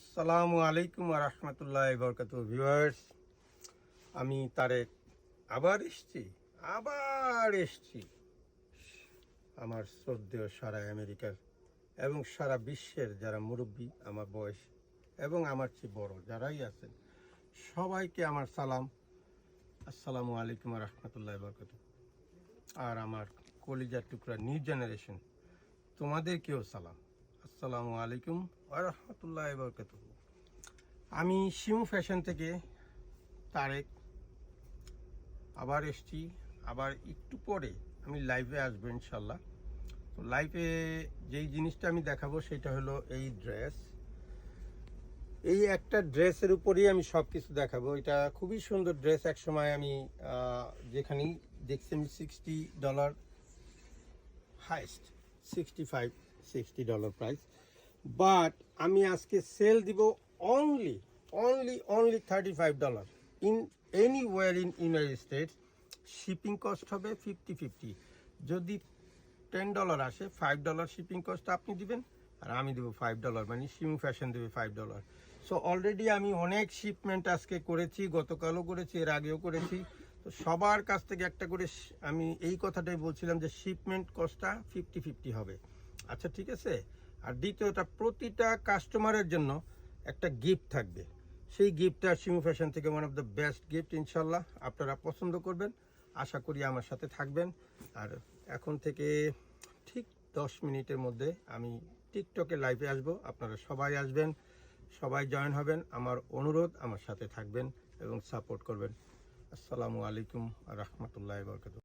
আসসালামু আলাইকুম ওয়া রাহমাতুল্লাহি ওয়া বারাকাতুহু ভিউয়ার্স, আমি তারেক আবার এসছি আমার শ্রদ্ধেয় সারা আমেরিকার এবং সারা বিশ্বের যারা মুরব্বী আমার বয়স এবং আমার চেয়ে বড় যারাই আছেন সবাইকে আমার সালাম। আসসালামু আলাইকুম ওয়া রাহমাতুল্লাহি ওয়া বারাকাতুহু। আর আমার কলিজার টুকরা নিউ জেনারেশন তোমাদেরকেও সালাম। আসসালামু আলাইকুম ওয়া রাহমাতুল্লাহি ওয়া বারাকাতুহু। আমি শিমু ফ্যাশন থেকে তারেক আবার এসছি। আবার একটু পরে আমি লাইভে আসবো ইনশাল্লাহ। তো লাইভে যেই জিনিসটা আমি দেখাবো সেটা হলো এই ড্রেস। এই একটা ড্রেসের উপরেই আমি সব কিছু দেখাবো। এটা খুবই সুন্দর ড্রেস। এক সময় আমি যেখানেই দেখছি আমি $60 হাইস্ট, $65-60 প্রাইস, বাট আমি আজকে সেল দিব only $35 in anywhere in United states. Shipping cost হবে 50-50। যদি $10 আসে, $5 শিপিং কস্ট আপনি দিবেন আর আমি দেবো $5, মানে শিমু ফ্যাশন দেবে $5। সো অলরেডি আমি অনেক শিপমেন্ট আজকে করেছি, গতকালও করেছি, এর আগেও করেছি। তো সবার কাছ থেকে একটা করে আমি এই কথাটাই বলছিলাম যে শিপমেন্ট কস্টটা 50-50 হবে। আচ্ছা ঠিক আছে। আর দ্বিতীয়টা, প্রতিটা কাস্টমারের জন্য একটা গিফট থাকবে। সেই গিফটটা শিমু ফ্যাশন থেকে one of the best gift, ইনশাল্লাহ আপনারা পছন্দ করবেন। আশা করি আমার সাথে থাকবেন। আর এখন থেকে ঠিক 10 মিনিটের মধ্যে আমি টিকটকে লাইভে আসবো। আপনারা সবাই আসবেন, সবাই জয়েন হবেন। আমার অনুরোধ, আমার সাথে থাকবেন এবং সাপোর্ট করবেন। আসসালামু আলাইকুম ওয়া রাহমাতুল্লাহি ওয়া বারাকাতুহু।